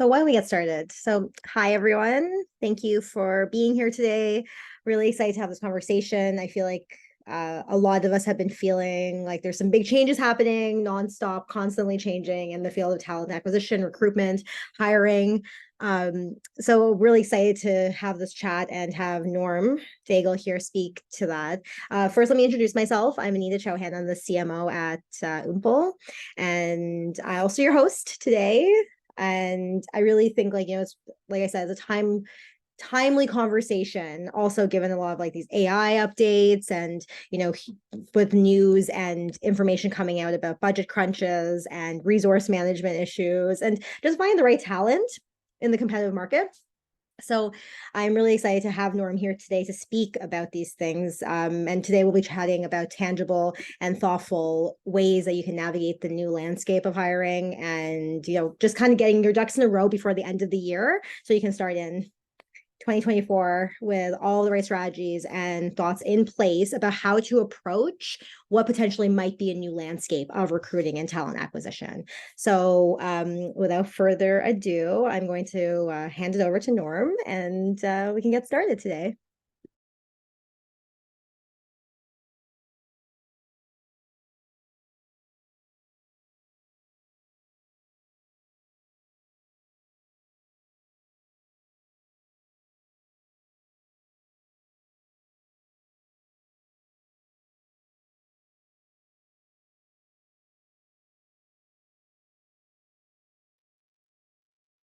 So why don't we get started? So hi, everyone. Thank you for being here today. Really excited to have this conversation. I feel like a lot of us have been feeling like there's some big changes happening nonstop, constantly changing in the field of talent acquisition, recruitment, hiring. So really excited to have this chat and have Norm Daigle here speak to that. First, let me introduce myself. I'm Anita Chauhan. I'm the CMO at Oomple, and I also your host today. And I really think it's like I said, it's a timely conversation, also given a lot of like these AI updates and with news and information coming out about budget crunches and resource management issues and just finding the right talent in the competitive market. So I'm really excited to have Norm here today to speak about these things. And today we'll be chatting about tangible and thoughtful ways that you can navigate the new landscape of hiring and, just kind of getting your ducks in a row before the end of the year so you can start in 2024 with all the right strategies and thoughts in place about how to approach what potentially might be a new landscape of recruiting and talent acquisition. So without further ado, I'm going to hand it over to Norm and we can get started today.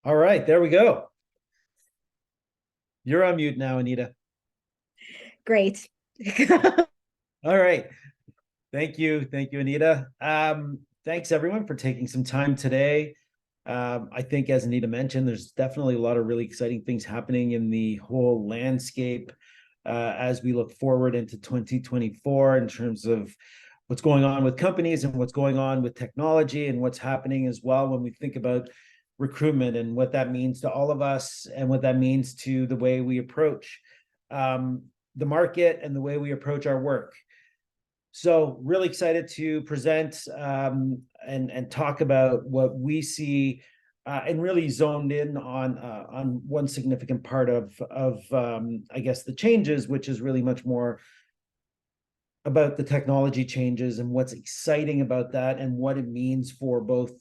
All right, there we go. You're on mute now, Anita. Great. All right. Thank you, Anita. Thanks everyone for taking some time today. I think as Anita mentioned, there's definitely a lot of really exciting things happening in the whole landscape as we look forward into 2024 in terms of what's going on with companies and what's going on with technology and what's happening as well when we think about recruitment and what that means to all of us and what that means to the way we approach the market and the way we approach our work. So really excited to present and talk about what we see and really zoned in on one significant part of I guess the changes, which is really much more about the technology changes and what's exciting about that and what it means for both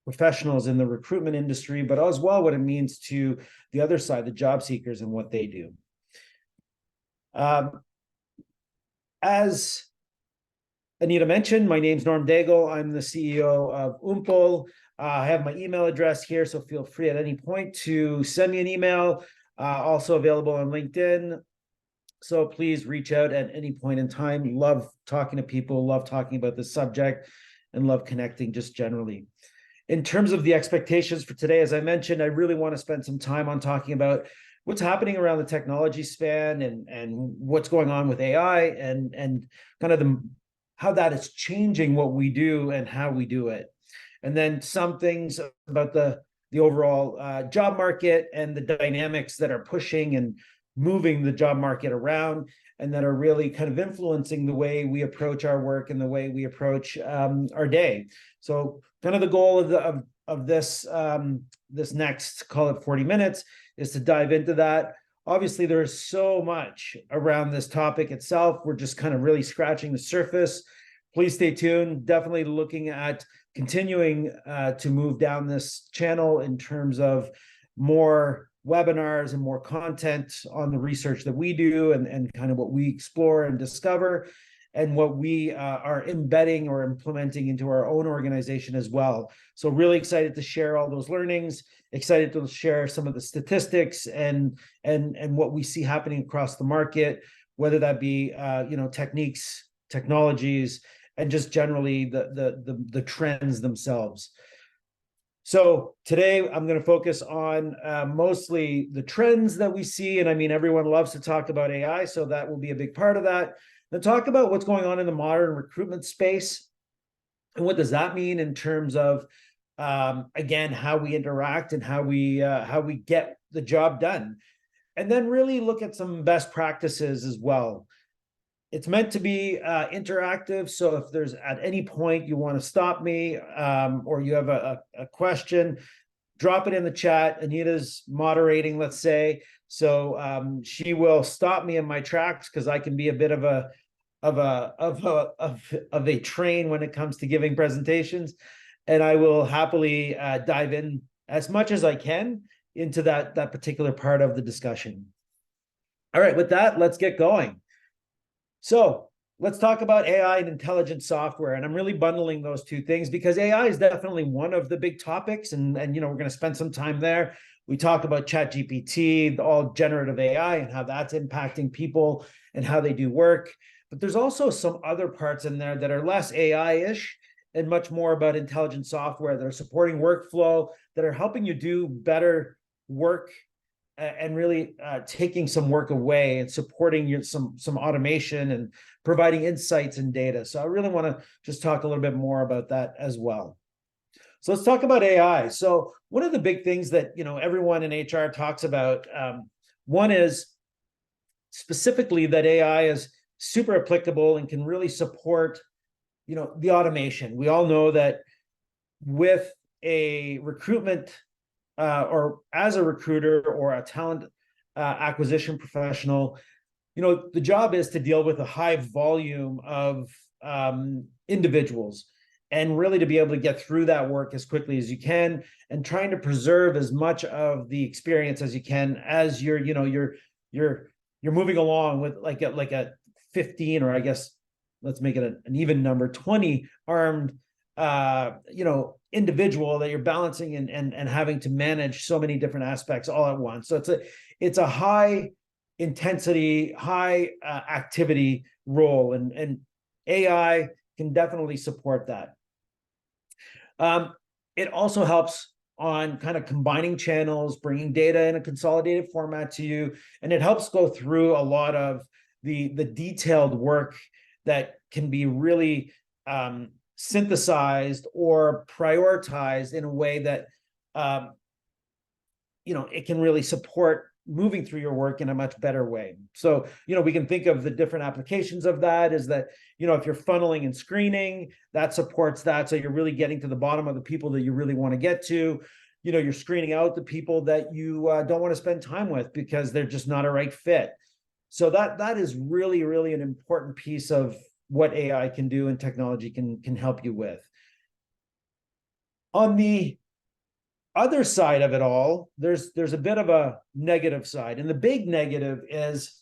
professionals in the recruitment industry, but as well what it means to the other side, the job seekers and what they do. As Anita mentioned, my name's Norm Daigle. I'm the CEO of Oomple. I have my email address here, so feel free at any point to send me an email. Also available on LinkedIn. So please reach out at any point in time. Love talking to people, love talking about this subject, and love connecting just generally. In terms of the expectations for today, as I mentioned, I really want to spend some time on talking about what's happening around the technology span and what's going on with AI and kind of how that is changing what we do and how we do it. And then some things about the overall job market and the dynamics that are pushing and moving the job market around and that are really kind of influencing the way we approach our work and the way we approach our day. So kind of the goal of this this next, call it 40 minutes, is to dive into that. Obviously, there is so much around this topic itself. We're just kind of really scratching the surface. Please stay tuned. Definitely looking at continuing to move down this channel in terms of more webinars and more content on the research that we do and kind of what we explore and discover and what we are embedding or implementing into our own organization as well. So really excited to share all those learnings, excited to share some of the statistics and what we see happening across the market, whether that be techniques, technologies, and just generally the trends themselves. So today I'm going to focus on mostly the trends that we see. And I mean, everyone loves to talk about AI, so that will be a big part of that. Then talk about what's going on in the modern recruitment space and what does that mean in terms of, again, how we interact and how we get the job done. And then really look at some best practices as well. It's meant to be interactive, so if there's at any point you want to stop me or you have a question, drop it in the chat. Anita's moderating, let's say. So she will stop me in my tracks because I can be a bit of a train when it comes to giving presentations. And I will happily dive in as much as I can into that particular part of the discussion. All right, with that, let's get going. So let's talk about AI and intelligent software. And I'm really bundling those two things because AI is definitely one of the big topics. And we're going to spend some time there. We talk about ChatGPT, all generative AI, and how that's impacting people and how they do work. But there's also some other parts in there that are less AI-ish and much more about intelligent software that are supporting workflow, that are helping you do better work and really taking some work away and supporting some automation and providing insights and data. So I really want to just talk a little bit more about that as well. So let's talk about AI. So one of the big things that everyone in HR talks about, one is specifically that AI is super applicable and can really support the automation. We all know that with a recruitment or as a recruiter or a talent acquisition professional, the job is to deal with a high volume of individuals and really to be able to get through that work as quickly as you can and trying to preserve as much of the experience as you can as you're moving along with like a 15, or I guess let's make it an even number, 20 armed individual that you're balancing and having to manage so many different aspects all at once. So it's a high intensity, high activity role, and AI can definitely support that. It also helps on kind of combining channels, bringing data in a consolidated format to you, and it helps go through a lot of the detailed work that can be really synthesized or prioritized in a way that it can really support moving through your work in a much better way. So we can think of the different applications of that is that if you're funneling and screening, that supports that, so you're really getting to the bottom of the people that you really want to get to. You're screening out the people that you don't want to spend time with because they're just not a right fit. So that is really, really an important piece of what AI can do and technology can help you with. On the other side of it all, there's a bit of a negative side. And the big negative is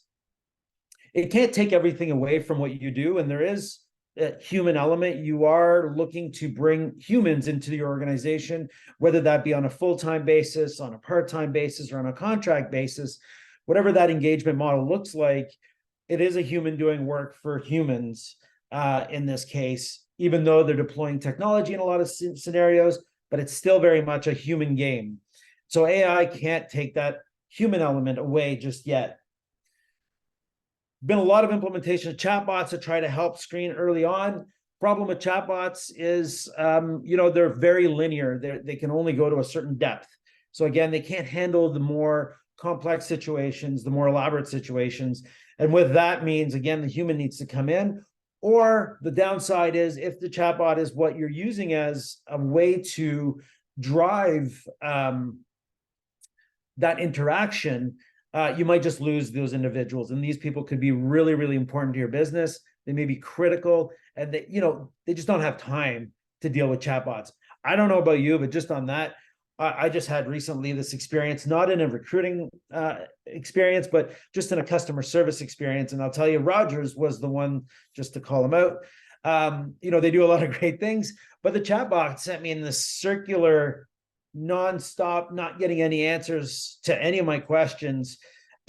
it can't take everything away from what you do. And there is a human element. You are looking to bring humans into the organization, whether that be on a full-time basis, on a part-time basis, or on a contract basis. Whatever that engagement model looks like, it is a human doing work for humans in this case, even though they're deploying technology in a lot of scenarios, but it's still very much a human game. So AI can't take that human element away just yet. Been a lot of implementation of chatbots to try to help screen early on. Problem with chatbots is, they're very linear. They can only go to a certain depth. So again, they can't handle the more complex situations, the more elaborate situations. And with that means, again, the human needs to come in. Or the downside is if the chatbot is what you're using as a way to drive that interaction, you might just lose those individuals. And these people could be really, really important to your business. They may be critical, and they just don't have time to deal with chatbots. I don't know about you, but just on that, I just had recently this experience, not in a recruiting experience, but just in a customer service experience. And I'll tell you, Rogers was the one, just to call them out. They do a lot of great things, but the chatbot sent me in this circular, nonstop, not getting any answers to any of my questions.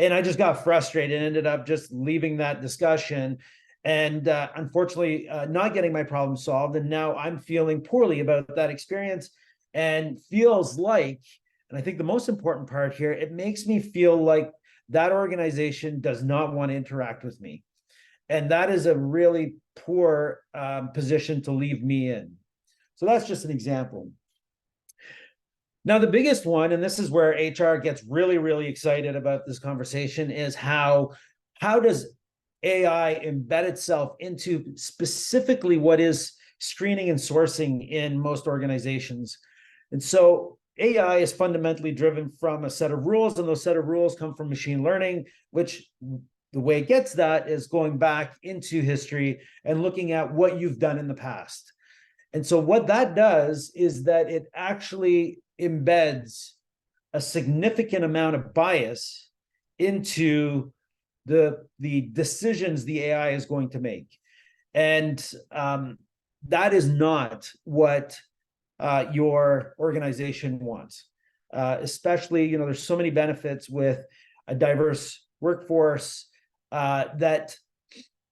And I just got frustrated and ended up just leaving that discussion and unfortunately not getting my problem solved. And now I'm feeling poorly about that experience. And feels like, and I think the most important part here, it makes me feel like that organization does not want to interact with me. And that is a really poor position to leave me in. So that's just an example. Now, the biggest one, and this is where HR gets really, really excited about this conversation, is how does AI embed itself into specifically what is screening and sourcing in most organizations. And so AI is fundamentally driven from a set of rules, and those set of rules come from machine learning, which the way it gets that is going back into history and looking at what you've done in the past. And so what that does is that it actually embeds a significant amount of bias into the decisions the AI is going to make. And that is not what your organization wants. Especially, there's so many benefits with a diverse workforce that,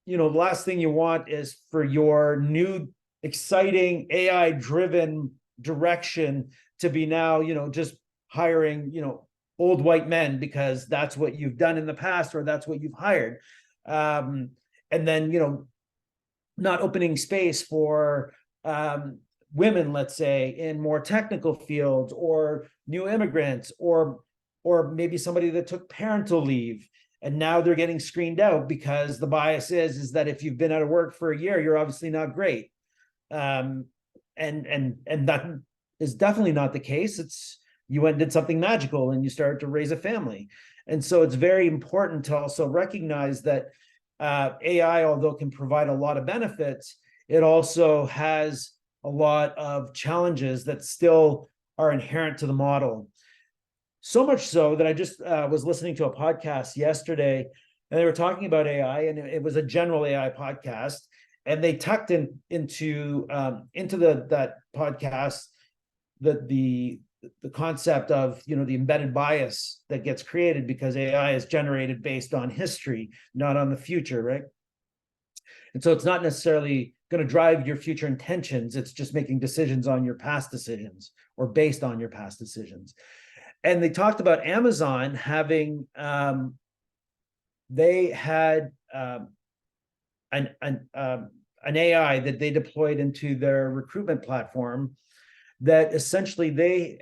the last thing you want is for your new exciting AI-driven direction to be now, just hiring, old white men because that's what you've done in the past or that's what you've hired. And then, not opening space for women, let's say, in more technical fields, or new immigrants, or maybe somebody that took parental leave and now they're getting screened out because the bias is that if you've been out of work for a year, you're obviously not great. And that is definitely not the case. It's you went and did something magical and you started to raise a family. And so it's very important to also recognize that AI, although can provide a lot of benefits, it also has a lot of challenges that still are inherent to the model. So much so that I just was listening to a podcast yesterday, and they were talking about AI, and it was a general AI podcast, and they tucked into that podcast the concept of the embedded bias that gets created because AI is generated based on history, not on the future, right? And so it's not necessarily going to drive your future intentions. It's just making decisions on your past decisions or based on your past decisions. And they talked about Amazon having they had an AI that they deployed into their recruitment platform that essentially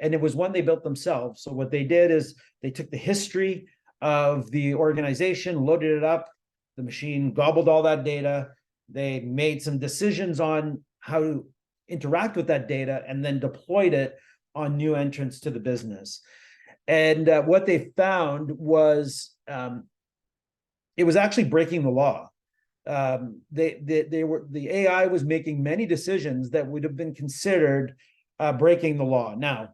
and it was one they built themselves. So what they did is they took the history of the organization, loaded it up, the machine gobbled all that data, they made some decisions on how to interact with that data, and then deployed it on new entrants to the business. And what they found was it was actually breaking the law. The AI was making many decisions that would have been considered breaking the law. Now,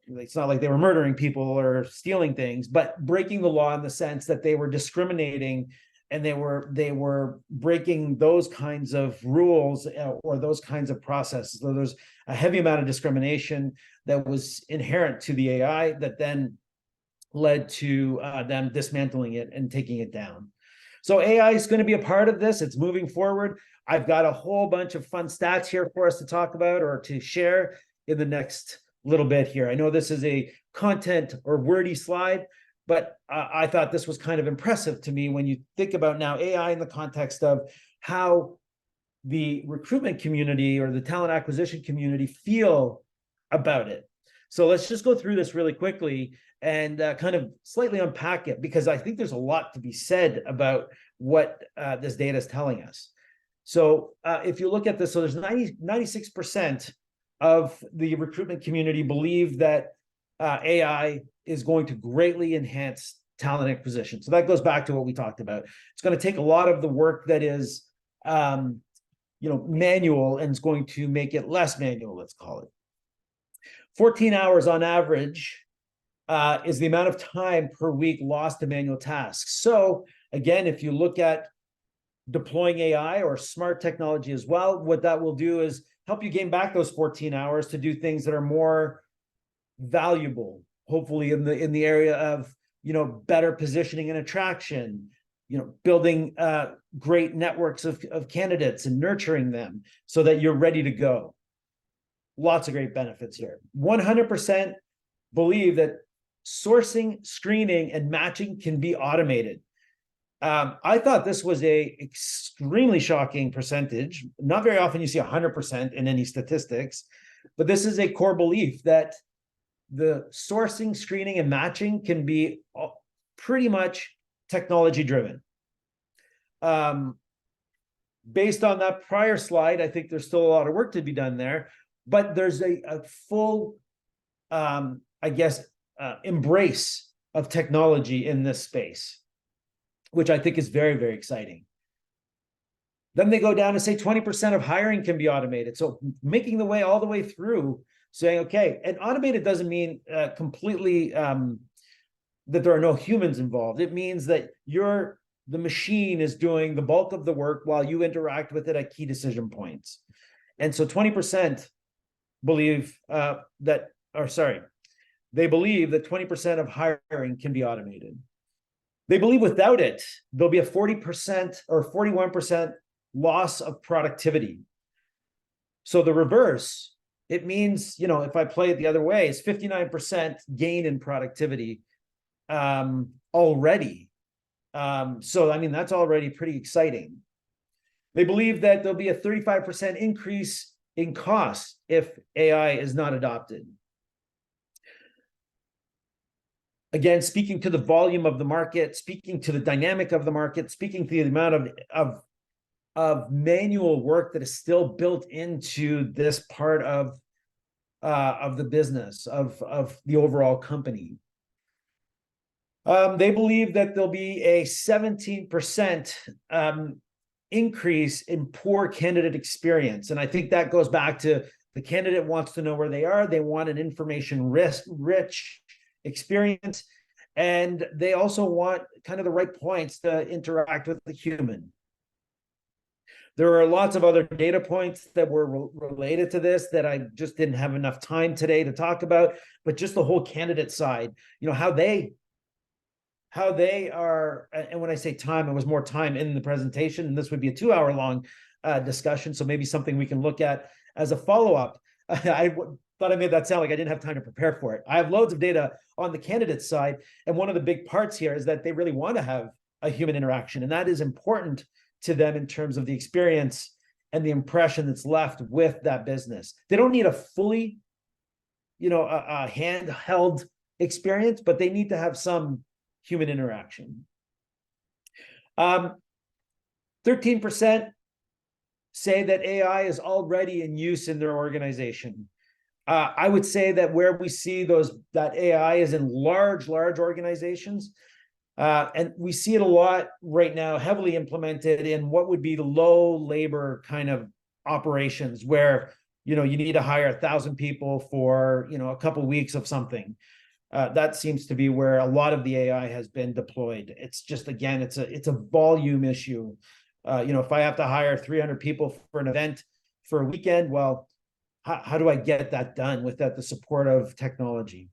it's not like they were murdering people or stealing things, but breaking the law in the sense that they were discriminating and they were breaking those kinds of rules or those kinds of processes. So there's a heavy amount of discrimination that was inherent to the AI that then led to them dismantling it and taking it down. So AI is going to be a part of this. It's moving forward. I've got a whole bunch of fun stats here for us to talk about or to share in the next little bit here. I know this is a content or wordy slide, but I thought this was kind of impressive to me when you think about now AI in the context of how the recruitment community or the talent acquisition community feel about it. So let's just go through this really quickly and kind of slightly unpack it, because I think there's a lot to be said about what this data is telling us. So if you look at this, so there's 96% of the recruitment community believe that AI is going to greatly enhance talent acquisition. So that goes back to what we talked about. It's going to take a lot of the work that is manual, and it's going to make it less manual, let's call it. 14 hours on average is the amount of time per week lost to manual tasks. So again, if you look at deploying AI or smart technology as well, what that will do is help you gain back those 14 hours to do things that are more valuable, hopefully in the area of better positioning and attraction, building great networks of candidates and nurturing them so that you're ready to go. Lots of great benefits here. 100% believe that sourcing, screening, and matching can be automated. I thought this was a extremely shocking percentage. Not very often you see 100% in any statistics, but this is a core belief that the sourcing, screening, and matching can be pretty much technology driven. Based on that prior slide, I think there's still a lot of work to be done there, but there's a full I guess, embrace of technology in this space, which I think is very, very exciting. Then they go down to say 20% of hiring can be automated. So making the way all the way through, saying, okay, and automated doesn't mean completely that there are no humans involved. It means that the machine is doing the bulk of the work while you interact with it at key decision points. And so 20% believe they believe that 20% of hiring can be automated. They believe without it, there'll be a 40% or 41% loss of productivity. So the reverse, it means, if I play it the other way, it's 59% gain in productivity already. So, I mean, that's already pretty exciting. They believe that there'll be a 35% increase in costs if AI is not adopted. Again, speaking to the volume of the market, speaking to the dynamic of the market, speaking to the amount of manual work that is still built into this part of the business, of the overall company. They believe that there'll be a 17% increase in poor candidate experience. And I think that goes back to the candidate wants to know where they are. They want an information-rich experience. And they also want kind of the right points to interact with the human. There are lots of other data points that were related to this that I just didn't have enough time today to talk about, but just the whole candidate side, how they are, and when I say time, it was more time in the presentation, and this would be a 2-hour long discussion, so maybe something we can look at as a follow-up. I thought I made that sound like I didn't have time to prepare for it. I have loads of data on the candidate side, and one of the big parts here is that they really want to have a human interaction, and that is important to them in terms of the experience and the impression that's left with that business. They don't need a fully, a handheld experience, but they need to have some human interaction. 13% say that AI is already in use in their organization. I would say that where we see that AI is in large organizations, and we see it a lot right now, heavily implemented in what would be the low labor kind of operations where, you need to hire 1,000 people for, a couple of weeks of something. That seems to be where a lot of the AI has been deployed. It's just, again, it's a volume issue. If I have to hire 300 people for an event for a weekend, well, how do I get that done without the support of technology?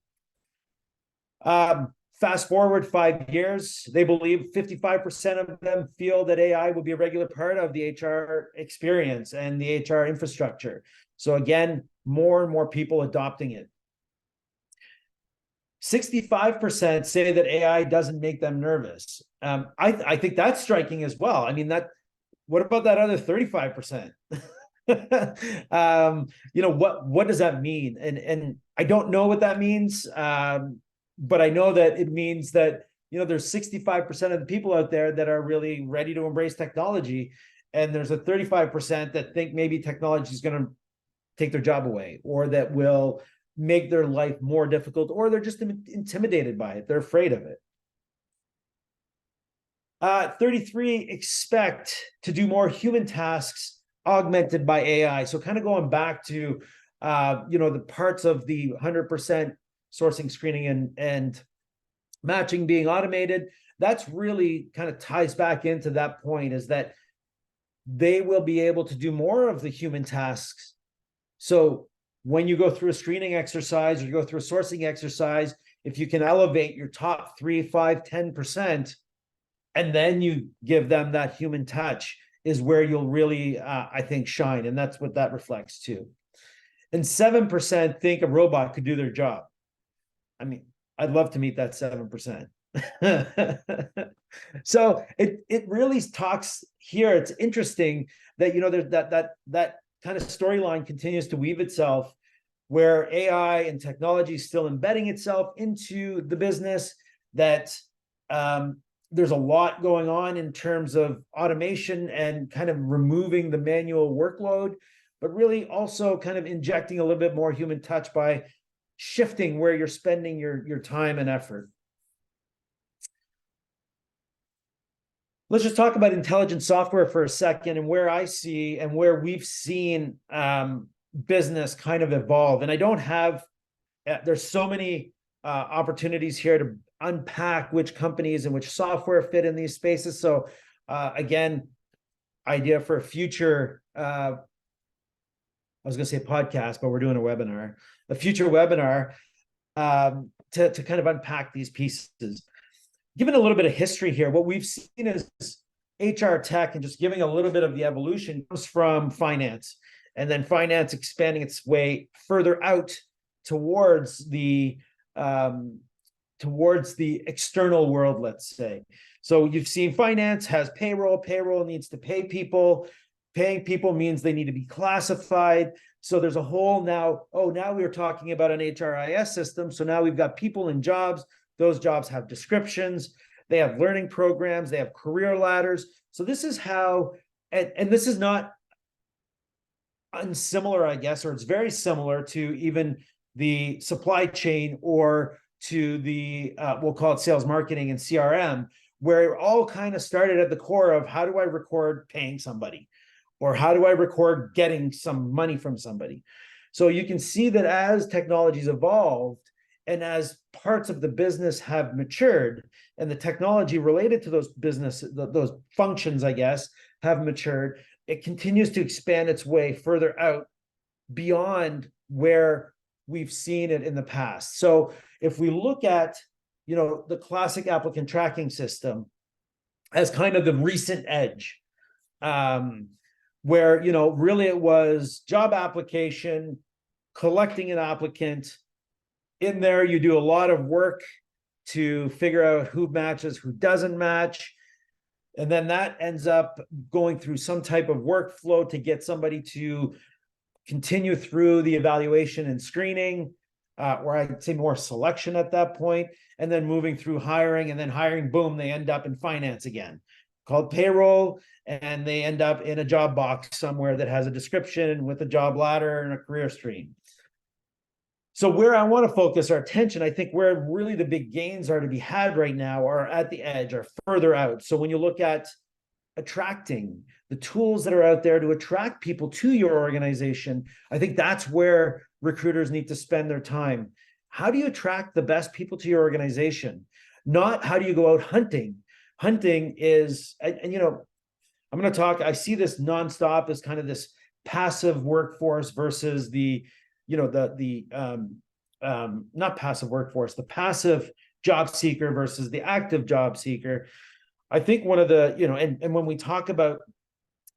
Fast forward 5 years, they believe 55% of them feel that AI will be a regular part of the HR experience and the HR infrastructure. So again, more and more people adopting it. 65% say that AI doesn't make them nervous. I think that's striking as well. I mean, what about that other 35%? What does that mean? And I don't know what that means. But I know that it means that, there's 65% of the people out there that are really ready to embrace technology. And there's a 35% that think maybe technology is going to take their job away, or that will make their life more difficult, or they're just intimidated by it. They're afraid of it. 33 expect to do more human tasks augmented by AI. So kind of going back to, the parts of the 100% sourcing, screening, and matching being automated, that's really kind of ties back into that point, is that they will be able to do more of the human tasks. So when you go through a screening exercise or you go through a sourcing exercise, if you can elevate your top 3, 5, 10%, and then you give them that human touch, is where you'll really, I think, shine. And that's what that reflects too. And 7% think a robot could do their job. I mean, I'd love to meet that 7%. So it really talks here. It's interesting that, there's that kind of storyline continues to weave itself, where AI and technology is still embedding itself into the business, that there's a lot going on in terms of automation and kind of removing the manual workload, but really also kind of injecting a little bit more human touch by shifting where you're spending your time and effort. Let's just talk about intelligent software for a second, and where I see and where we've seen business kind of evolve. And I don't have, there's so many opportunities here to unpack which companies and which software fit in these spaces. So again, idea for a future, I was going to say podcast, but we're doing a future webinar to kind of unpack these pieces. Given a little bit of history here, what we've seen is HR tech, and just giving a little bit of the evolution, comes from finance, and then finance expanding its way further out towards the external world, let's say. So you've seen finance has payroll needs to pay people. Paying people means they need to be classified. So there's a whole now we're talking about an HRIS system. So now we've got people in jobs. Those jobs have descriptions, they have learning programs, they have career ladders. So this is how, and this is not unsimilar, I guess, or it's very similar to even the supply chain, or to the, we'll call it sales marketing and CRM, where it all kind of started at the core of, how do I record paying somebody? Or how do I record getting some money from somebody? So you can see that as technologies evolved, and as parts of the business have matured, and the technology related to those those functions, I guess, have matured, it continues to expand its way further out beyond where we've seen it in the past. So if we look at, the classic applicant tracking system as kind of the recent edge, where, really it was job application, collecting an applicant. In there, you do a lot of work to figure out who matches, who doesn't match. And then that ends up going through some type of workflow to get somebody to continue through the evaluation and screening, or I'd say more selection at that point, and then moving through hiring, and then hiring, boom, they end up in finance again, called payroll, and they end up in a job box somewhere that has a description with a job ladder and a career stream. So where I want to focus our attention, I think where really the big gains are to be had right now are at the edge, are further out. So when you look at attracting, the tools that are out there to attract people to your organization, I think that's where recruiters need to spend their time. How do you attract the best people to your organization? Not how do you go out hunting. Hunting is, and I'm going to talk, I see this nonstop as kind of this passive workforce versus the not passive workforce, the passive job seeker versus the active job seeker. I think one of the, and when we talk about,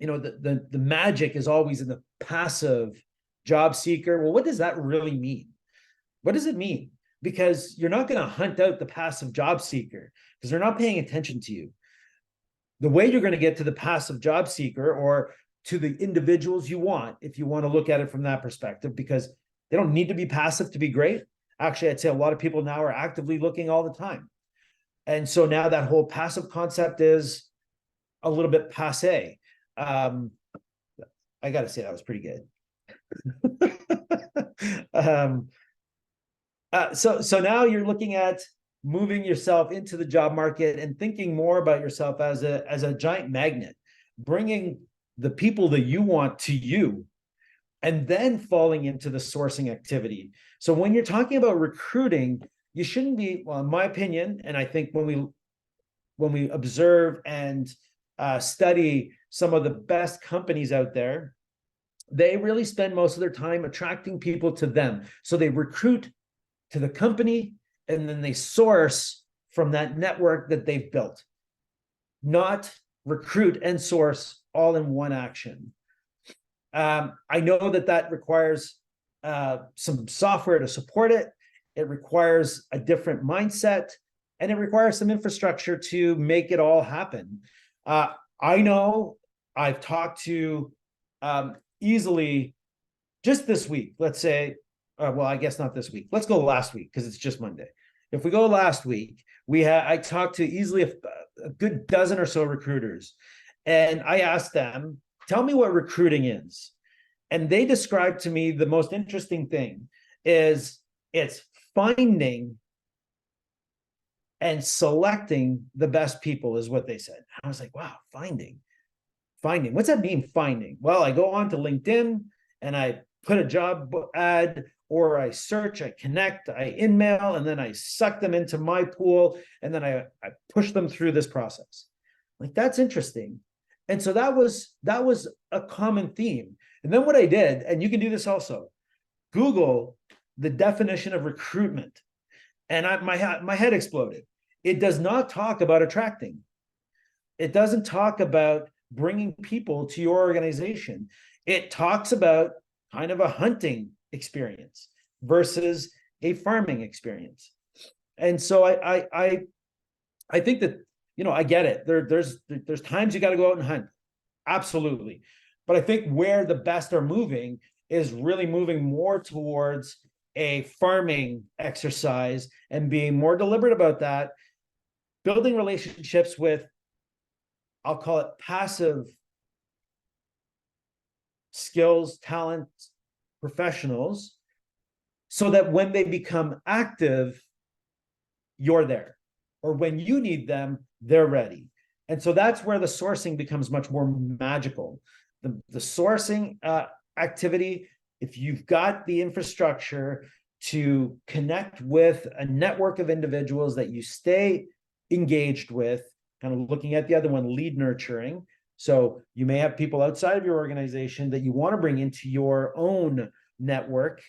the magic is always in the passive job seeker. Well, what does that really mean? What does it mean? Because you're not going to hunt out the passive job seeker because they're not paying attention to you. The way you're going to get to the passive job seeker, or to the individuals you want, if you want to look at it from that perspective, because they don't need to be passive to be great. Actually, I'd say a lot of people now are actively looking all the time. And so now that whole passive concept is a little bit passé. I got to say that was pretty good. So now you're looking at moving yourself into the job market and thinking more about yourself as a giant magnet, bringing the people that you want to you, and then falling into the sourcing activity. So when you're talking about recruiting, you shouldn't be, well, in my opinion, and I think when we observe and study some of the best companies out there, they really spend most of their time attracting people to them. So they recruit to the company, and then they source from that network that they've built, not recruit and source all in one action. I know that requires some software to support it. It requires a different mindset, and it requires some infrastructure to make it all happen. I know I've talked to easily just this week, let's say, well, I guess not this week. Let's go last week because it's just Monday. If we go last week, I talked to easily a good dozen or so recruiters, and I asked them, tell me what recruiting is. And they described to me the most interesting thing is It's finding and selecting the best people is what they said. I was like, wow, finding. What's that mean, finding? Well, I go on to LinkedIn and I put a job ad, or I search, I connect, I email, and then I suck them into my pool, and then I push them through this process. Like, that's interesting. And so that was a common theme. And then what I did, and you can do this also, Google the definition of recruitment, and my head exploded. It does not talk about attracting. It doesn't talk about bringing people to your organization. It talks about kind of a hunting experience versus a farming experience. And so I think that, I get it. There's times you got to go out and hunt. Absolutely. But I think where the best are moving is really moving more towards a farming exercise and being more deliberate about that, building relationships with, I'll call it passive skills, talent, professionals, so that when they become active, you're there. Or when you need them, they're ready. And so that's where the sourcing becomes much more magical. The sourcing activity, if you've got the infrastructure to connect with a network of individuals that you stay engaged with, kind of looking at the other one, lead nurturing. So you may have people outside of your organization that you want to bring into your own network,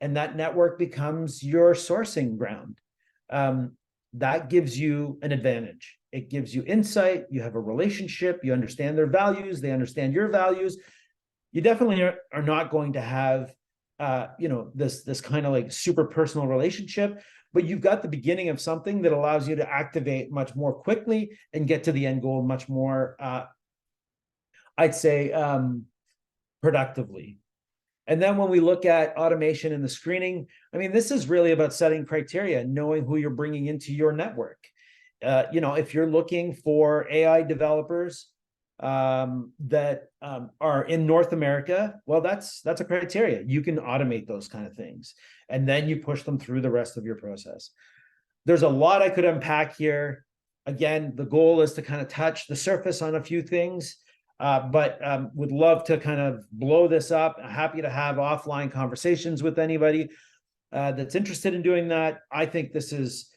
and that network becomes your sourcing ground. That gives you an advantage. It gives you insight. You have a relationship. You understand their values. They understand your values. You definitely are not going to have, this kind of like super personal relationship, but you've got the beginning of something that allows you to activate much more quickly and get to the end goal much more, I'd say, productively. And then when we look at automation and the screening, I mean, this is really about setting criteria, knowing who you're bringing into your network. If you're looking for AI developers that are in North America, well, that's a criteria. You can automate those kind of things, and then you push them through the rest of your process. There's a lot I could unpack here. Again, the goal is to kind of touch the surface on a few things. But would love to kind of blow this up. Happy to have offline conversations with anybody that's interested in doing that. I think this is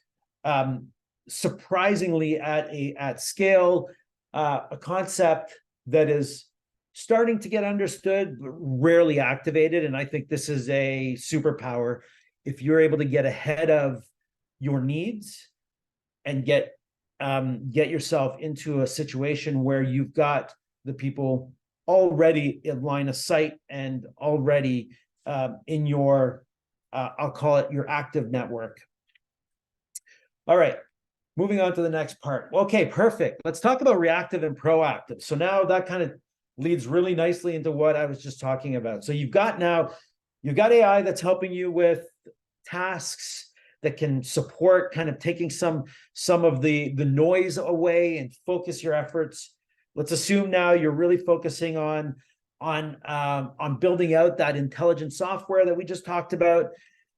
surprisingly at scale, a concept that is starting to get understood, but rarely activated. And I think this is a superpower if you're able to get ahead of your needs and get yourself into a situation where you've got the people already in line of sight and already in your, I'll call it your active network. All right, moving on to the next part. Okay, perfect. Let's talk about reactive and proactive. So now that kind of leads really nicely into what I was just talking about. So you've got AI that's helping you with tasks that can support kind of taking some of the noise away and focus your efforts. Let's assume now you're really focusing on building out that intelligent software that we just talked about.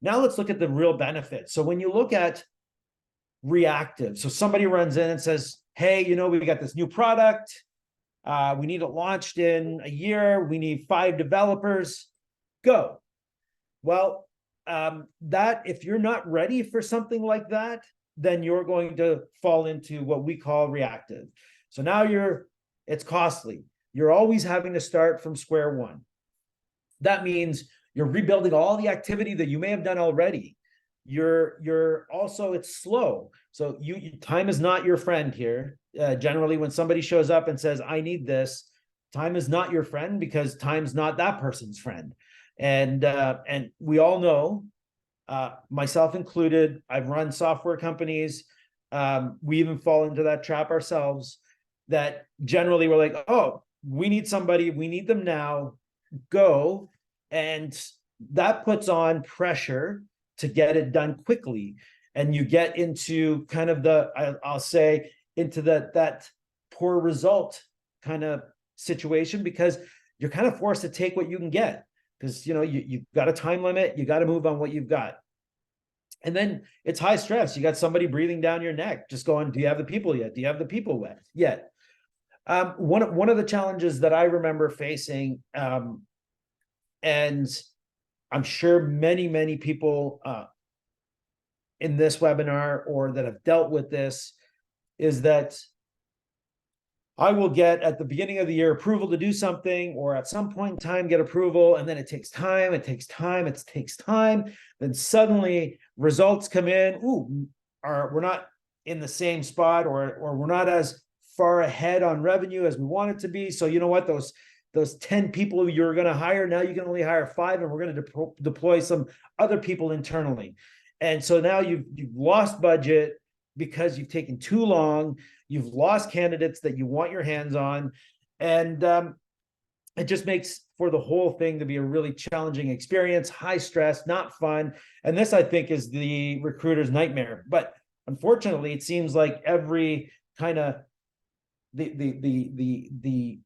Now let's look at the real benefits. So when you look at reactive, so somebody runs in and says, hey, we got this new product. We need it launched in a year. We need 5 developers. Go. Well, that if you're not ready for something like that, then you're going to fall into what we call reactive. So now it's costly. You're always having to start from square one. That means you're rebuilding all the activity that you may have done already. You're also, it's slow. So time is not your friend here. Generally, when somebody shows up and says, I need this, time is not your friend because time's not that person's friend. And we all know, myself included, I've run software companies. We even fall into that trap ourselves, that generally we're like, oh, we need somebody, we need them now, go. And that puts on pressure to get it done quickly. And you get into kind of I'll say, into that poor result kind of situation, because you're kind of forced to take what you can get, because you've got a time limit, you got to move on what you've got. And then it's high stress. You got somebody breathing down your neck, just going, do you have the people yet? Do you have the people yet? One of the challenges that I remember facing, and I'm sure many people in this webinar or that have dealt with this, is that I will get at the beginning of the year approval to do something, or at some point in time get approval, and then it takes time. Then suddenly results come in. We're not in the same spot, or we're not as far ahead on revenue as we want it to be. So you know what, those 10 people you're going to hire, now you can only hire 5, and we're going to deploy some other people internally. And so now you've lost budget because you've taken too long. You've lost candidates that you want your hands on. And it just makes for the whole thing to be a really challenging experience, high stress, not fun. And this, I think, is the recruiter's nightmare. But unfortunately, it seems like every kind of the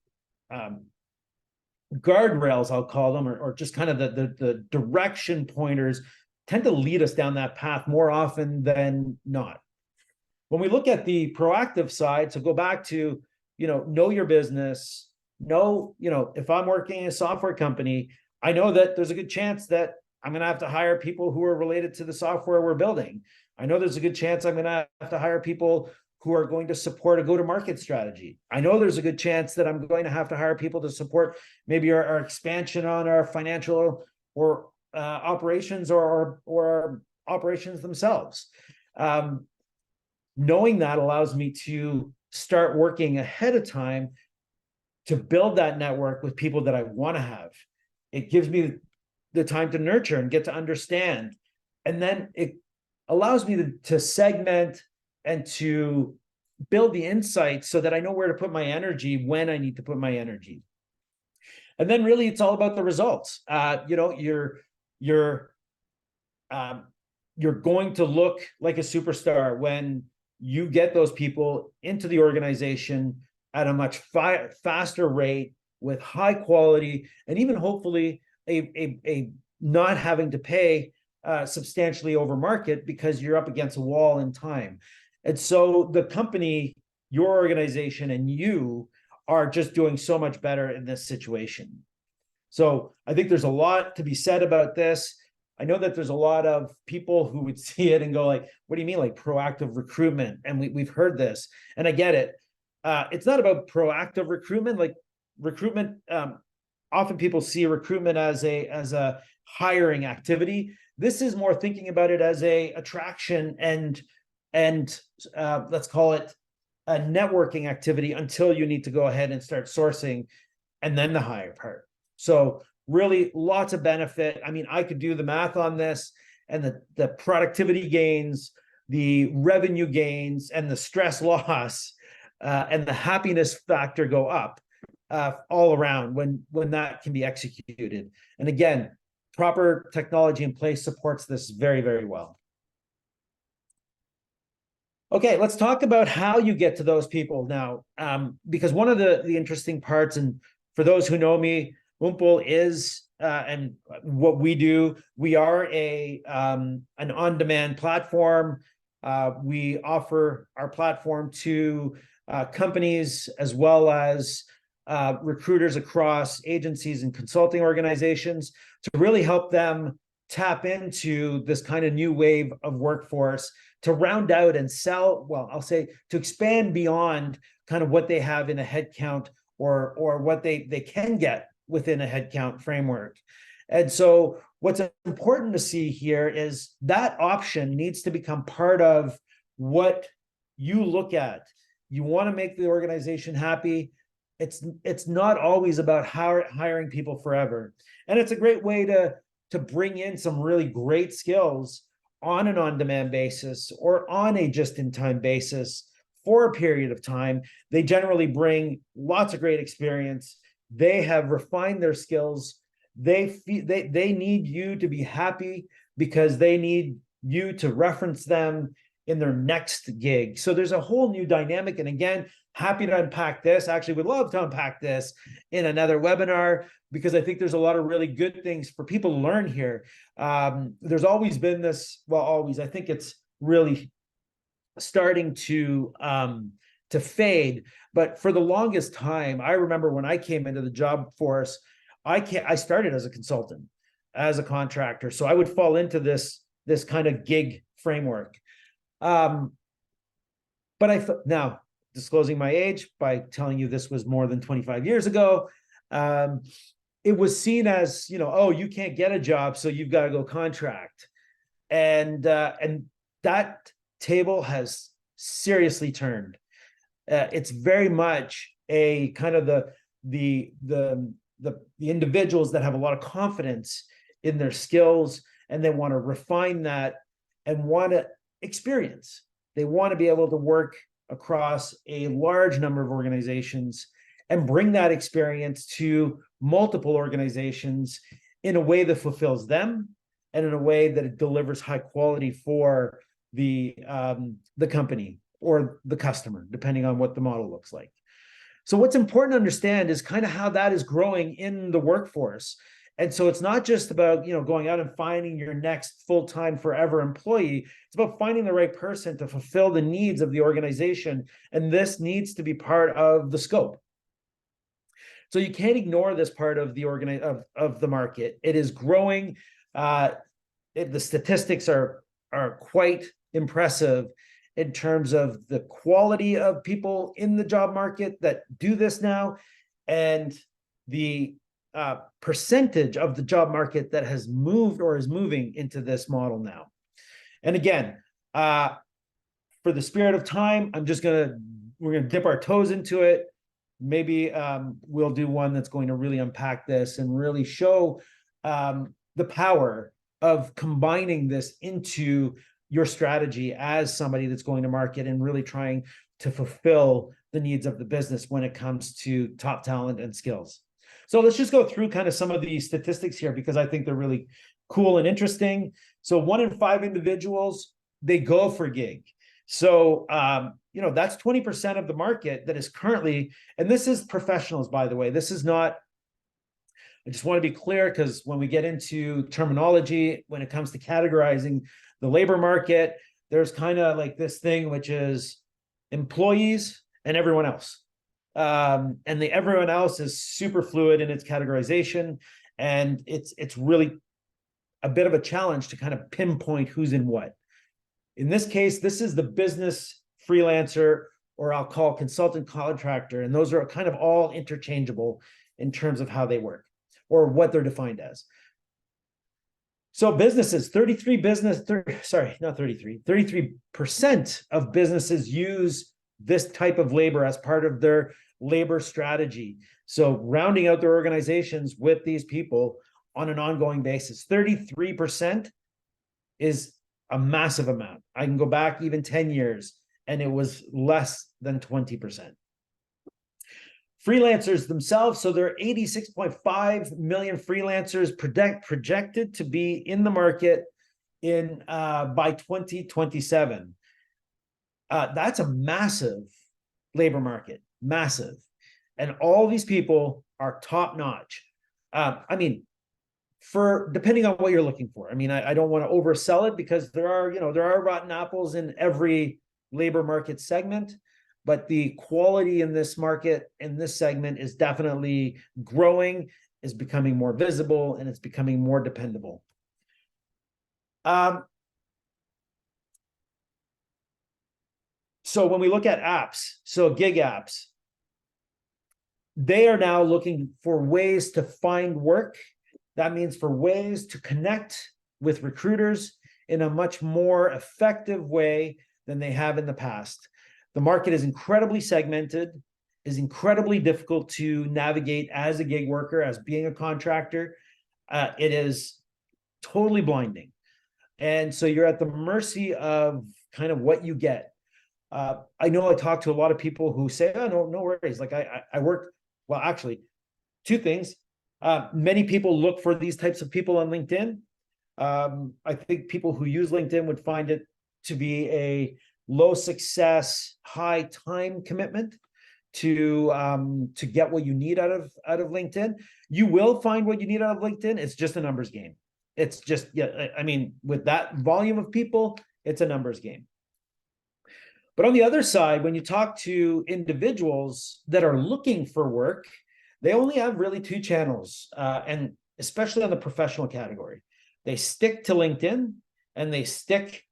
guardrails, I'll call them, or just kind of the direction pointers tend to lead us down that path more often than not. When we look at the proactive side, so go back to, know your business, if I'm working in a software company, I know that there's a good chance that I'm going to have to hire people who are related to the software we're building. I know there's a good chance I'm going to have to hire people who are going to support a go-to-market strategy. I know there's a good chance that I'm going to have to hire people to support maybe our expansion on our financial or operations or our operations themselves. Knowing that allows me to start working ahead of time to build that network with people that I want to have. It gives me the time to nurture and get to understand. And then it allows me to segment and to build the insights so that I know where to put my energy when I need to put my energy. And then really it's all about the results. You're going to look like a superstar when you get those people into the organization at a much faster rate with high quality, and even hopefully a not having to pay substantially over market because you're up against a wall in time. And so the company, your organization, and you are just doing so much better in this situation. So I think there's a lot to be said about this. I know that there's a lot of people who would see it and go like, what do you mean, like proactive recruitment? And we've heard this, and I get it. It's not about proactive recruitment. Like recruitment, often people see recruitment as a hiring activity. This is more thinking about it as a attraction and let's call it a networking activity until you need to go ahead and start sourcing, and then the hire part. So really lots of benefit. I mean, I could do the math on this, and the productivity gains, the revenue gains, and the stress loss and the happiness factor go up all around when that can be executed. And again, proper technology in place supports this very, very well. Okay, let's talk about how you get to those people now, because one of the interesting parts, and for those who know me, Oomple is, and what we do, we are an on-demand platform. We offer our platform to companies as well as recruiters across agencies and consulting organizations to really help them tap into this kind of new wave of workforce, to round out and sell, well, I'll say to expand beyond kind of what they have in a headcount or what they can get within a headcount framework. And so what's important to see here is that option needs to become part of what you look at. You want to make the organization happy. It's not always about hiring people forever. And it's a great way to bring in some really great skills on an on-demand basis or on a just-in-time basis for a period of time. They generally bring lots of great experience. They have refined their skills. They need you to be happy because they need you to reference them in their next gig. So there's a whole new dynamic. And again, happy to unpack this. Actually, would love to unpack this in another webinar, because I think there's a lot of really good things for people to learn here. There's always been this, well, always, I think it's really starting to fade. But for the longest time, I remember when I came into the job force, I started as a consultant, as a contractor. So I would fall into this kind of gig framework. But now, disclosing my age by telling you this was more than 25 years ago, it was seen as, oh, you can't get a job, so you've got to go contract. And that table has seriously turned. It's very much a kind of the individuals that have a lot of confidence in their skills, and they want to refine that and want to experience. They want to be able to work across a large number of organizations and bring that experience to multiple organizations in a way that fulfills them and in a way that it delivers high quality for the company or the customer, depending on what the model looks like. So what's important to understand is kind of how that is growing in the workforce. And so it's not just about, going out and finding your next full-time forever employee. It's about finding the right person to fulfill the needs of the organization. And this needs to be part of the scope. So you can't ignore this part of the of the market. It is growing. The statistics are quite impressive in terms of the quality of people in the job market that do this now, and the percentage of the job market that has moved or is moving into this model now. And again, for the spirit of time, we're gonna dip our toes into it. Maybe we'll do one that's going to really unpack this and really show the power of combining this into your strategy as somebody that's going to market and really trying to fulfill the needs of the business when it comes to top talent and skills. So let's just go through kind of some of the statistics here, because I think they're really cool and interesting. So 1 in 5 individuals, they go for gig. So, that's 20% of the market that is currently, and this is professionals, by the way. This is not, I just want to be clear, because when we get into terminology, when it comes to categorizing the labor market, there's kind of like this thing, which is employees and everyone else. And the everyone else is super fluid in its categorization. And it's really a bit of a challenge to kind of pinpoint who's in what. In this case, this is the business freelancer, or I'll call consultant contractor. And those are kind of all interchangeable in terms of how they work or what they're defined as. So businesses, 33% of businesses use this type of labor as part of their labor strategy. So rounding out their organizations with these people on an ongoing basis. 33% is a massive amount. I can go back even 10 years and it was less than 20%. Freelancers themselves, so there are 86.5 million freelancers projected to be in the market by 2027. That's a massive labor market, massive. And all these people are top notch. For depending on what you're looking for. I don't want to oversell it, because there are rotten apples in every labor market segment, but the quality in this market, in this segment, is definitely growing, is becoming more visible, and it's becoming more dependable. So when we look at apps, so gig apps, they are now looking for ways to find work. That means for ways to connect with recruiters in a much more effective way than they have in the past. The market is incredibly segmented, is incredibly difficult to navigate as a gig worker, as being a contractor. It is totally blinding. And so you're at the mercy of kind of what you get. I know I talk to a lot of people who say, oh, no worries. Like I work, well, actually, two things. Many people look for these types of people on LinkedIn. I think people who use LinkedIn would find it to be a low success, high time commitment to get what you need out of LinkedIn. You will find what you need out of LinkedIn. It's just a numbers game. It's just, yeah, I mean, with that volume of people, it's a numbers game. But on the other side, when you talk to individuals that are looking for work, they only have really two channels, and especially on the professional category. They stick to LinkedIn and they stick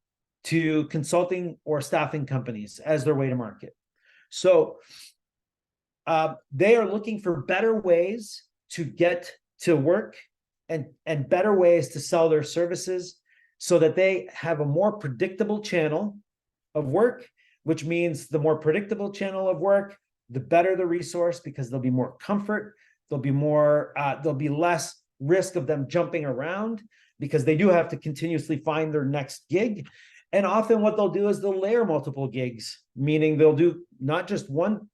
to consulting or staffing companies as their way to market. So they are looking for better ways to get to work and better ways to sell their services so that they have a more predictable channel of work, which means the more predictable channel of work, the better the resource, because there'll be more comfort, there'll be less risk of them jumping around because they do have to continuously find their next gig. And often what they'll do is they'll layer multiple gigs, meaning they'll do not just one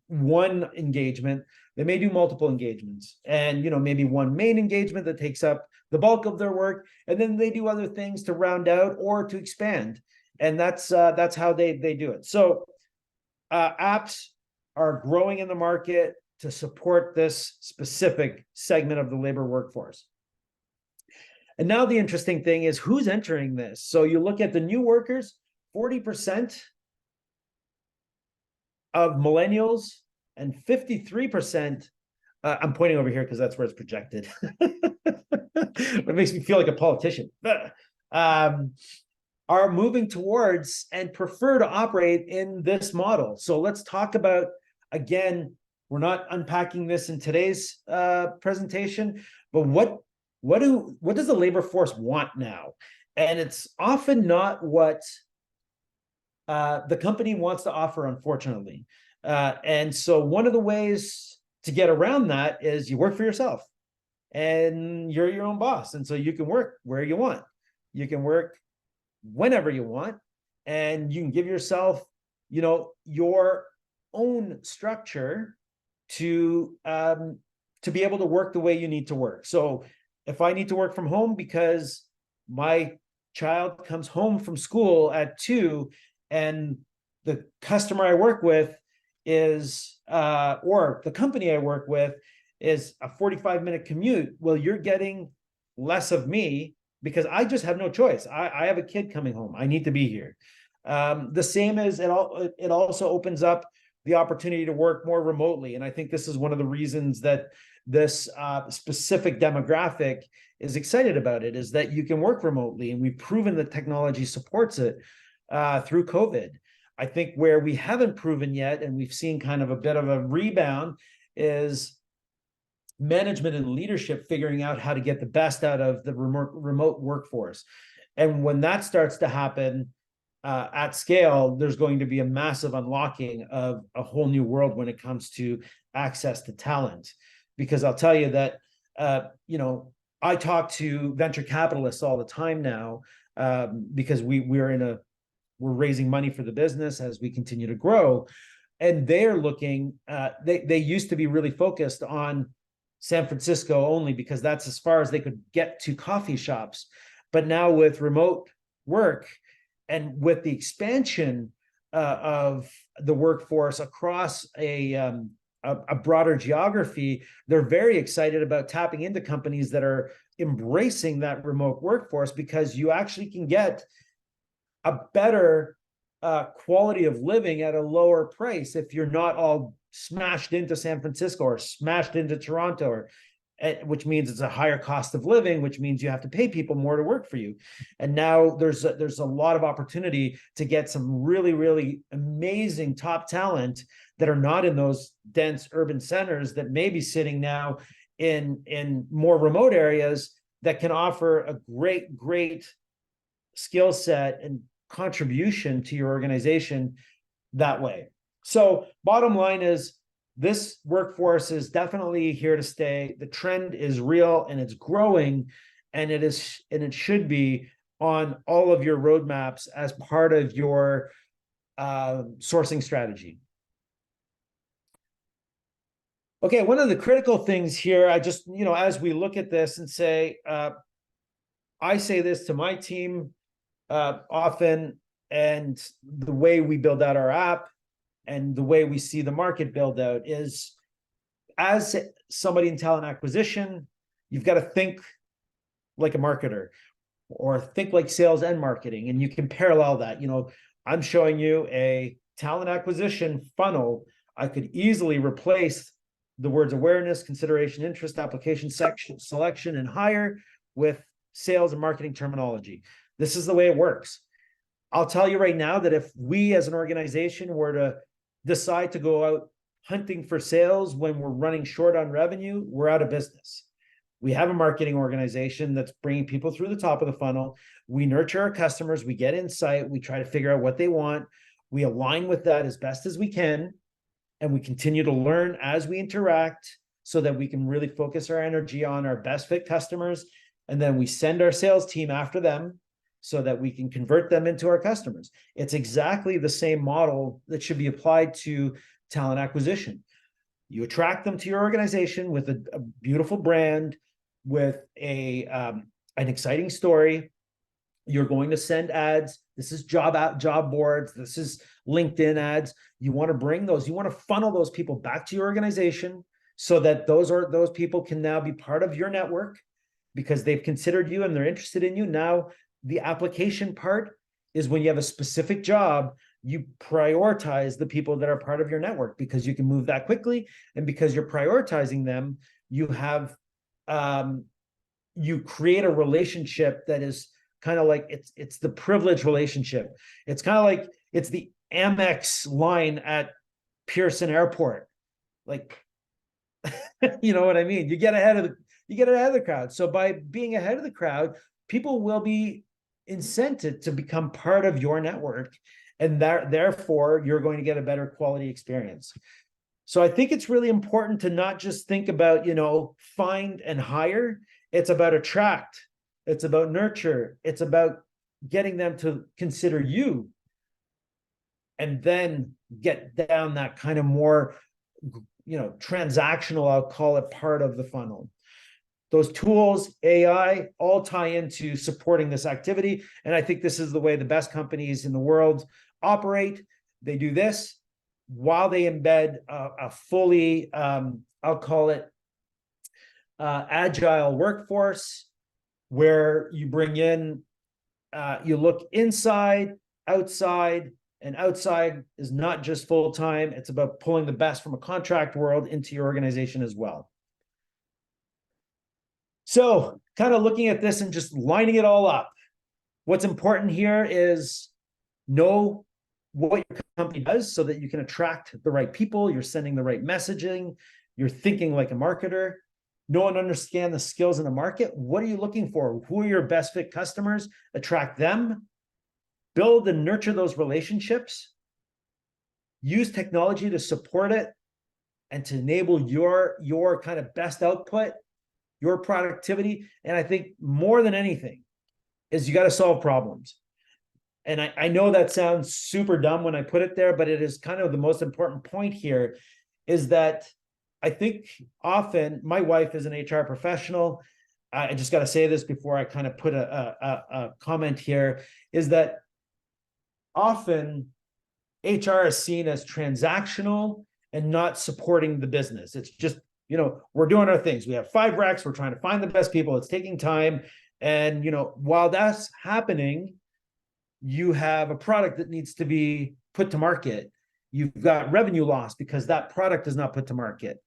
engagement. They may do multiple engagements, and maybe one main engagement that takes up the bulk of their work, and then they do other things to round out or to expand. And that's how they do it. So apps are growing in the market to support this specific segment of the labor workforce. And now the interesting thing is who's entering this. So you look at the new workers, 40% of millennials and 53%, I'm pointing over here because that's where it's projected. It makes me feel like a politician. Are moving towards and prefer to operate in this model. So let's talk about, again, we're not unpacking this in today's presentation, but what does the labor force want now? And it's often not what the company wants to offer, unfortunately. And so one of the ways to get around that is you work for yourself and you're your own boss. And so you can work where you want. You can work whenever you want, and you can give yourself, your own structure to be able to work the way you need to work. So if I need to work from home because my child comes home from school at 2 and the customer I work with is, or the company I work with is a 45-minute commute, well, you're getting less of me because I just have no choice. I have a kid coming home. I need to be here. The same as it also opens up the opportunity to work more remotely. And I think this is one of the reasons that this specific demographic is excited about it, is that you can work remotely. And we've proven that technology supports it through COVID. I think where we haven't proven yet, and we've seen kind of a bit of a rebound, is management and leadership figuring out how to get the best out of the remote workforce. And when that starts to happen at scale, there's going to be a massive unlocking of a whole new world when it comes to access to talent. Because I'll tell you that, I talk to venture capitalists all the time now because we're raising money for the business as we continue to grow. And they're looking, they used to be really focused on San Francisco only because that's as far as they could get to coffee shops. But now with remote work and with the expansion of the workforce across a broader geography, they're very excited about tapping into companies that are embracing that remote workforce, because you actually can get a better quality of living at a lower price if you're not all smashed into San Francisco or smashed into Toronto, or which means it's a higher cost of living, which means you have to pay people more to work for you. And now there's a lot of opportunity to get some really, really amazing top talent that are not in those dense urban centers, that may be sitting now in more remote areas, that can offer a great skill set and contribution to your organization that way. So bottom line is, this workforce is definitely here to stay. The trend is real and it's growing, and it should be on all of your roadmaps as part of your sourcing strategy. Okay, one of the critical things here, I just, as we look at this and say, I say this to my team often, and the way we build out our app and the way we see the market build out is, as somebody in talent acquisition, you've got to think like a marketer or think like sales and marketing, and you can parallel that. I'm showing you a talent acquisition funnel. I could easily replace the words awareness, consideration, interest, application, section, selection, and hire with sales and marketing terminology. This is the way it works. I'll tell you right now that if we as an organization were to decide to go out hunting for sales when we're running short on revenue, we're out of business. We have a marketing organization that's bringing people through the top of the funnel. We nurture our customers. We get insight. We try to figure out what they want. We align with that as best as we can. And we continue to learn as we interact so that we can really focus our energy on our best fit customers. And then we send our sales team after them so that we can convert them into our customers. It's exactly the same model that should be applied to talent acquisition. You attract them to your organization with a beautiful brand, with an exciting story. You're going to send ads. This is job boards. This is LinkedIn ads. You want to bring those. You want to funnel those people back to your organization so that those people can now be part of your network because they've considered you and they're interested in you. Now, the application part is when you have a specific job, you prioritize the people that are part of your network because you can move that quickly, and because you're prioritizing them, you have you create a relationship that is kind of like it's the privileged relationship. It's kind of like it's the Amex line at Pearson Airport. Like, you know what I mean? You get ahead of the crowd. So by being ahead of the crowd, people will be incented to become part of your network, and therefore you're going to get a better quality experience. So I think it's really important to not just think about, find and hire. It's about attract. It's about nurture. It's about getting them to consider you, and then get down that kind of more, transactional, I'll call it, part of the funnel. Those tools, AI, all tie into supporting this activity. And I think this is the way the best companies in the world operate. They do this while they embed a fully, I'll call it, agile workforce, where you bring in, you look inside, outside, and outside is not just full-time. It's about pulling the best from a contract world into your organization as well. So kind of looking at this and just lining it all up, what's important here is know what your company does so that you can attract the right people, you're sending the right messaging, you're thinking like a marketer. Know and understand the skills in the market. What are you looking for? Who are your best fit customers? Attract them. Build and nurture those relationships. Use technology to support it and to enable your kind of best output, your productivity. And I think more than anything is you got to solve problems. And I know that sounds super dumb when I put it there, but it is kind of the most important point here, is that I think often, my wife is an HR professional. I just got to say this before I kind of put a comment here, is that often HR is seen as transactional and not supporting the business. It's just, we're doing our things. We have 5 recs. We're trying to find the best people. It's taking time. And, while that's happening, you have a product that needs to be put to market. You've got revenue loss because that product is not put to market.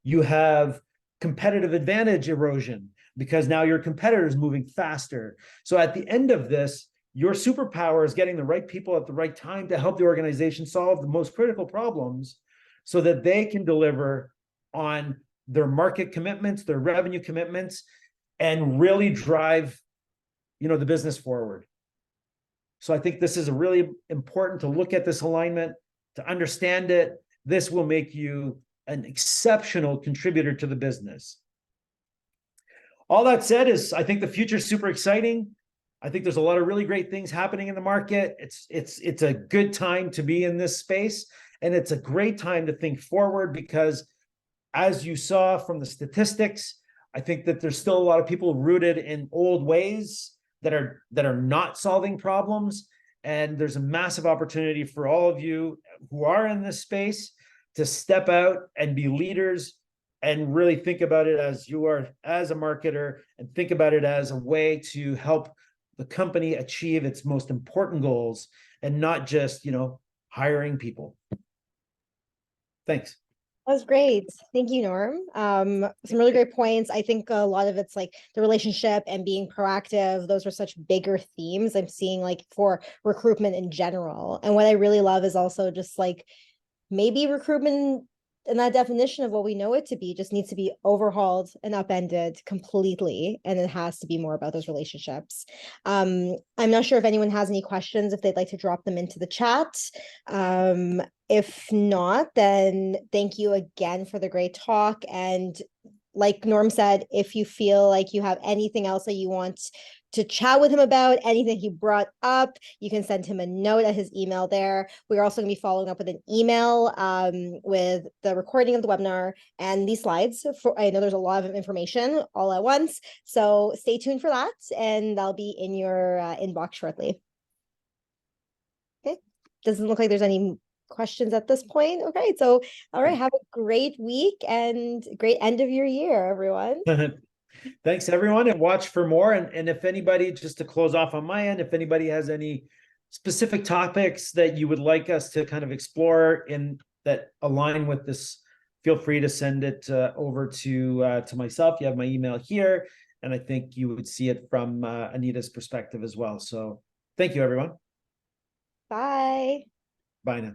You have competitive advantage erosion because now your competitor is moving faster. So at the end of this, your superpower is getting the right people at the right time to help the organization solve the most critical problems so that they can deliver on their market commitments, their revenue commitments, and really drive, the business forward. So I think this is really important to look at this alignment, to understand it. This will make you an exceptional contributor to the business. All that said is, I think the future is super exciting. I think there's a lot of really great things happening in the market. It's a good time to be in this space, and it's a great time to think forward because, as you saw from the statistics, I think that there's still a lot of people rooted in old ways that are not solving problems. And there's a massive opportunity for all of you who are in this space to step out and be leaders and really think about it as you are as a marketer, and think about it as a way to help the company achieve its most important goals, and not just, hiring people. Thanks. That was great. Thank you, Norm. Some really great points. I think a lot of it's like the relationship and being proactive. Those are such bigger themes I'm seeing like for recruitment in general. And what I really love is also just like maybe recruitment and that definition of what we know it to be just needs to be overhauled and upended completely. And it has to be more about those relationships. I'm not sure if anyone has any questions, if they'd like to drop them into the chat. If not, then thank you again for the great talk. And like Norm said, if you feel like you have anything else that you want to chat with him about, anything he brought up, you can send him a note at his email there. We're also going to be following up with an email with the recording of the webinar and these slides. I know there's a lot of information all at once, so stay tuned for that, and that'll be in your inbox shortly. Okay, doesn't look like there's any questions at this point. Okay, so all right, have a great week and great end of your year, everyone. Thanks, everyone, and watch for more. And if anybody, just to close off on my end, if anybody has any specific topics that you would like us to kind of explore in that align with this, feel free to send it over to myself. You have my email here, and I think you would see it from Anita's perspective as well. So thank you, everyone. Bye. Bye now.